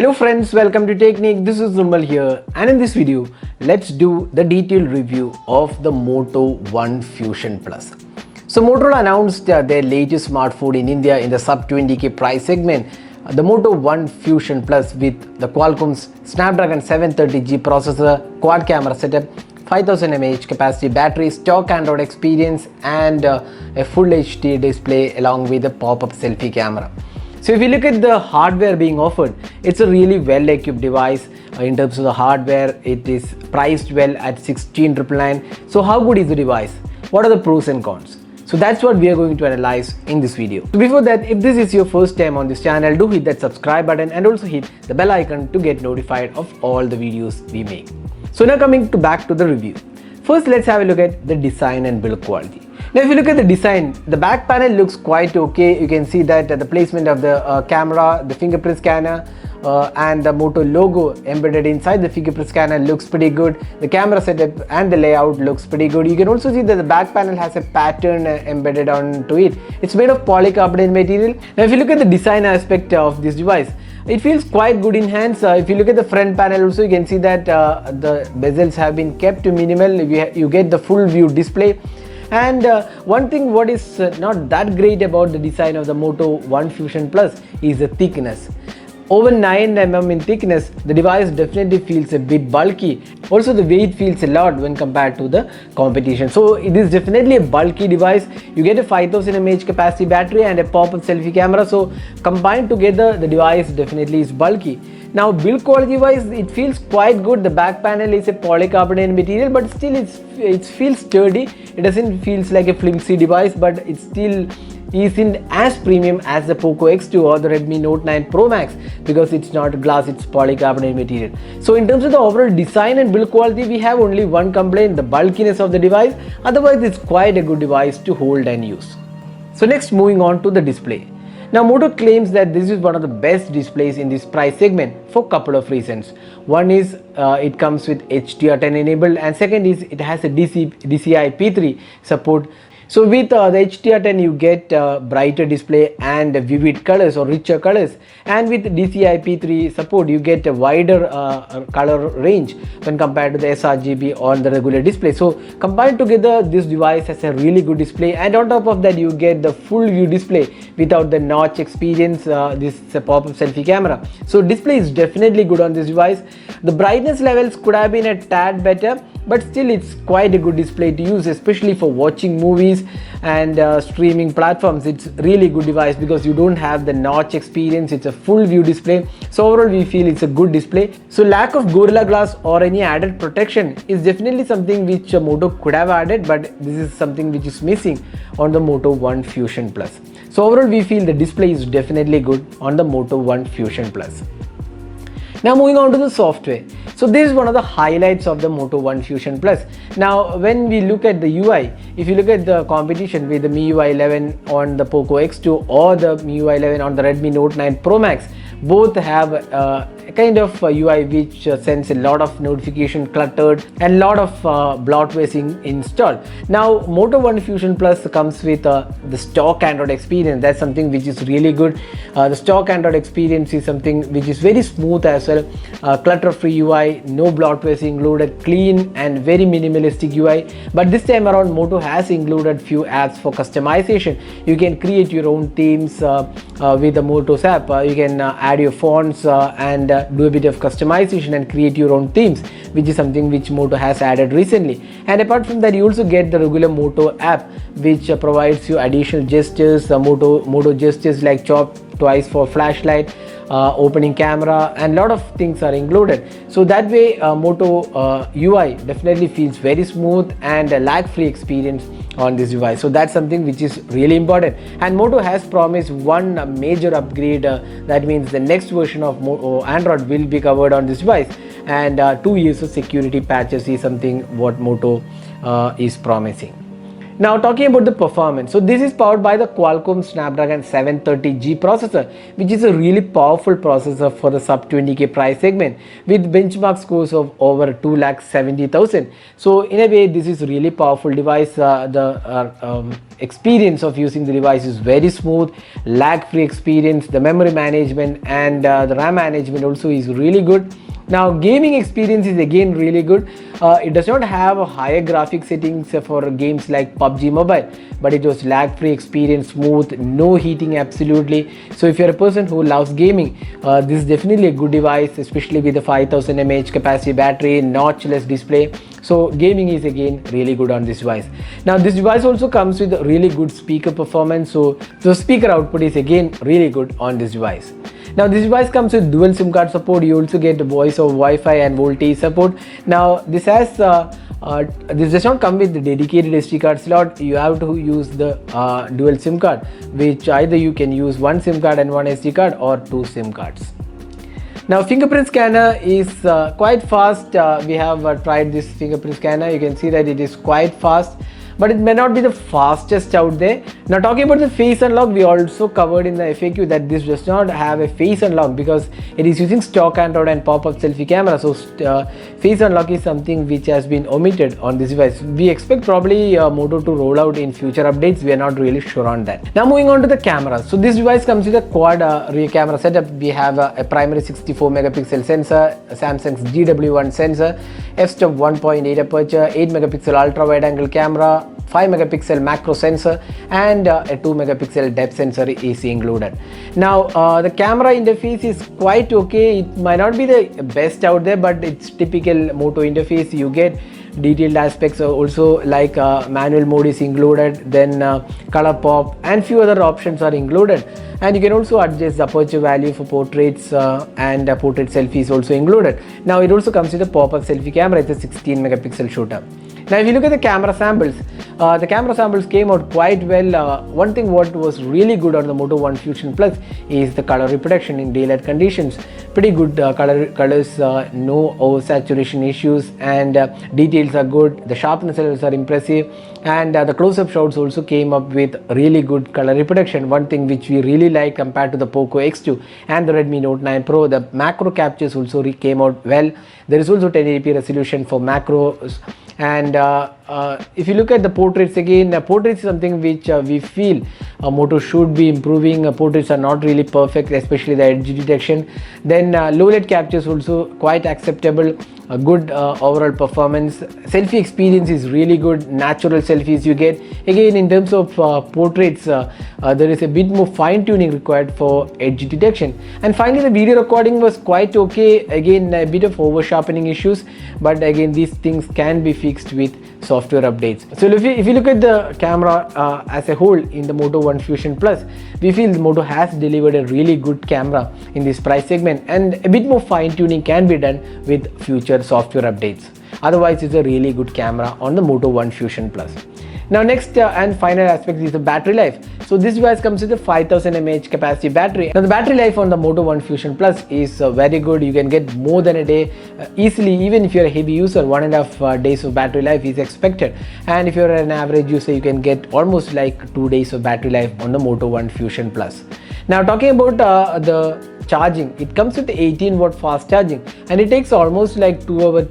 Hello friends, welcome to Technique. This is Nirmal here, and in this video let's do the detailed review of the Moto One Fusion Plus. So Motorola announced their latest smartphone in India in the sub 20k price segment, the Moto One Fusion Plus with the Qualcomm's Snapdragon 730G processor, quad camera setup, 5000 mAh capacity battery, stock Android experience, and a full HD display along with a pop-up selfie camera. So if you look at the hardware being offered, it's a really well equipped device. In terms of the hardware, it is priced well at 16,999. So how good is the device? What are the pros and cons? So that's what we are going to analyze in this video. So before that, if this is your first time on this channel, do hit that subscribe button and also hit the bell icon to get notified of all the videos we make. So now coming back to the review. First, let's have a look at the design and build quality. Now if you look at the design, the back panel looks quite okay. You can see that the placement of the camera, the fingerprint scanner, and the Moto logo embedded inside the fingerprint scanner looks pretty good. The camera setup and the layout looks pretty good. You can also see that the back panel has a pattern embedded onto it. It's made of polycarbonate material. Now if you look at the design aspect of this device, it feels quite good in hands. If you look at the front panel also, you can see that the bezels have been kept to minimal. You get the full view display. And one thing what is not that great about the design of the Moto One Fusion Plus is the thickness. Over 9 mm in thickness, the device definitely feels a bit bulky. Also the weight feels a lot when compared to the competition. So it is definitely a bulky device. You get a 5000 mAh capacity battery and a pop-up selfie camera. So combined together, the device definitely is bulky. Now build quality wise, it feels quite good. The back panel is a polycarbonate material, but still it feels sturdy. It doesn't feel like a flimsy device, but it still isn't as premium as the Poco X2 or the Redmi Note 9 Pro Max because it's not glass, it's polycarbonate material. So in terms of the overall design and build quality, we have only one complaint, the bulkiness of the device. Otherwise, it's quite a good device to hold and use. So next, moving on to the display. Now Moto claims that this is one of the best displays in this price segment for a couple of reasons. One is it comes with HDR10 enabled, and second is it has a DCI P3 support. So with the HDR10 you get brighter display and vivid colors or richer colors, and with DCI P3 support you get a wider color range when compared to the sRGB on the regular display. So combined together, this device has a really good display, and on top of that you get the full view display without the notch experience. This is a pop-up selfie camera. So display is definitely good on this device. The brightness levels could have been a tad better, but still it's quite a good display to use, especially for watching movies and streaming platforms. It's really good device because you don't have the notch experience. It's a full view display. So overall we feel it's a good display. So lack of Gorilla Glass or any added protection is definitely something which Moto could have added, but this is something which is missing on the Moto One Fusion Plus. So overall we feel the display is definitely good on the Moto One Fusion Plus. Now moving on to the software. So this is one of the highlights of the Moto One Fusion Plus. Now when we look at the UI, if you look at the competition with the MIUI 11 on the Poco X2 or the MIUI 11 on the Redmi Note 9 Pro Max, both have a kind of UI which sends a lot of notification cluttered and lot of bloatware installed. Now Moto One Fusion Plus comes with the stock Android experience. That's something which is really good. The stock Android experience is something which is very smooth as well. Clutter-free UI, no bloatware included, clean and very minimalistic UI. But this time around Moto has included few apps for customization. You can create your own themes with the Moto's app. You can add your fonts and do a bit of customization and create your own themes, which is something which Moto has added recently. And apart from that, you also get the regular Moto app which provides you additional gestures, Moto gestures like chop twice for flashlight, opening camera, and lot of things are included. So that way Moto UI definitely feels very smooth and a lag-free experience on this device. So that's something which is really important, and Moto has promised one major upgrade. That means the next version of Android will be covered on this device, and 2 years of security patches is something what Moto is promising. Now talking about the performance, so this is powered by the Qualcomm Snapdragon 730G processor, which is a really powerful processor for the sub 20k price segment with benchmark scores of over 2,70,000. So in a way, this is a really powerful device. The experience of using the device is very smooth, lag-free experience. The memory management and the RAM management also is really good. Now gaming experience is again really good. It does not have a higher graphic settings for games like PUBG Mobile, but it was lag-free experience, smooth, no heating absolutely. So if you're a person who loves gaming, this is definitely a good device, especially with the 5000 mAh capacity battery, notchless display. So gaming is again really good on this device. Now this device also comes with a really good speaker performance, so the speaker output is again really good on this device. Now this device comes with dual SIM card support. You also get voice over Wi-Fi and VoLTE support. Now this has this does not come with the dedicated SD card slot. You have to use the dual SIM card, which either you can use one SIM card and one SD card or two SIM cards. Now fingerprint scanner is quite fast. We have tried this fingerprint scanner. You can see that it is quite fast, but it may not be the fastest out there. Now talking about the face unlock, we also covered in the FAQ that this does not have a face unlock because it is using stock Android and pop-up selfie camera. So face unlock is something which has been omitted on this device. We expect probably Moto to roll out in future updates. We are not really sure on that. Now moving on to the camera. So this device comes with a quad rear camera setup. We have a primary 64 megapixel sensor, Samsung's GW1 sensor, f-stop 1.8 aperture, 8 megapixel ultra wide angle camera, 5 megapixel macro sensor, and a 2 megapixel depth sensor is included. Now the camera interface is quite okay. It might not be the best out there, but it's typical Moto interface. You get detailed aspects also, like manual mode is included, then color pop and few other options are included, and you can also adjust the aperture value for portraits and portrait selfie is also included. Now it also comes with a pop-up selfie camera. It's a 16 megapixel shooter. Now if you look at the camera samples came out quite well. One thing what was really good on the Moto One Fusion Plus is the color reproduction in daylight conditions. Pretty good colors, no oversaturation issues, and details are good. The sharpness levels are impressive, and the close-up shots also came up with really good color reproduction. One thing which we really like compared to the Poco X2 and the Redmi Note 9 Pro, the macro captures also came out well. There is also 1080p resolution for macros. And if you look at the portraits again, portraits is something which we feel Moto should be improving. Portraits are not really perfect, especially the edge detection. Then low light captures also quite acceptable. A good overall performance. Selfie experience is really good. Natural selfies you get. Again, in terms of portraits, there is a bit more fine tuning required for edge detection. And finally, the video recording was quite okay. Again, a bit of over sharpening issues, but again, these things can be fixed with software updates. So if you look at the camera as a whole in the Moto One Fusion Plus, we feel the Moto has delivered a really good camera in this price segment, and a bit more fine tuning can be done with future software updates. Otherwise, it's a really good camera on the Moto One Fusion Plus. Now next and final aspect is the battery life. So this device comes with a 5000 mAh capacity battery. Now the battery life on the Moto One Fusion Plus is very good. You can get more than a day easily. Even if you're a heavy user, 1.5 days of battery life is expected, and if you're an average user, you can get almost like 2 days of battery life on the Moto One Fusion Plus. Now talking about the charging, it comes with 18 watt fast charging, and it takes almost like 2 hours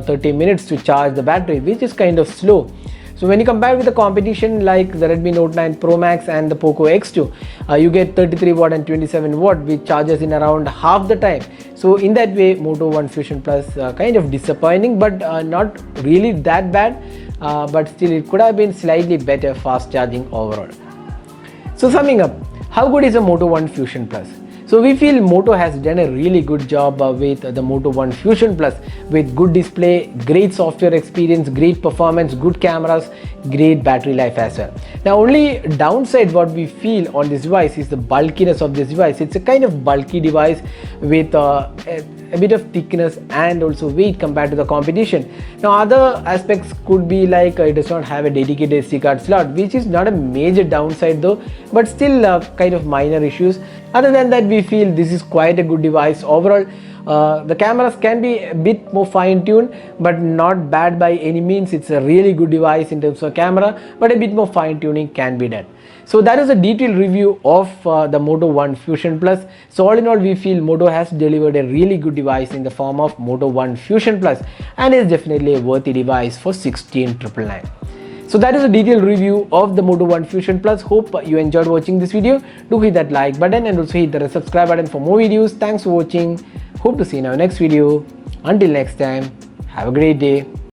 30 minutes to charge the battery, which is kind of slow. So when you compare with the competition like the Redmi Note 9 Pro Max and the Poco X2, you get 33 watt and 27 watt, which charges in around half the time. So in that way, Moto One Fusion Plus kind of disappointing, but not really that bad, but still it could have been slightly better fast charging overall. So summing up, how good is the Moto One Fusion Plus? So we feel Moto has done a really good job with the Moto One Fusion Plus, with good display, great software experience, great performance, good cameras, great battery life as well. Now only downside what we feel on this device is the bulkiness of this device. It's a kind of bulky device with a bit of thickness and also weight compared to the competition. Now other aspects could be like it does not have a dedicated SD card slot, which is not a major downside though, but still kind of minor issues. Other than that, we feel this is quite a good device overall. The cameras can be a bit more fine-tuned, but not bad by any means. It's a really good device in terms of camera, but a bit more fine-tuning can be done. So that is a detailed review of the Moto One Fusion Plus. So all in all, we feel Moto has delivered a really good device in the form of Moto One Fusion Plus, and is definitely a worthy device for 16,999. So that is a detailed review of the Moto One Fusion Plus. Hope you enjoyed watching this video. Do hit that like button and also hit the subscribe button for more videos. Thanks for watching. Hope to see you in our next video. Until next time, have a great day.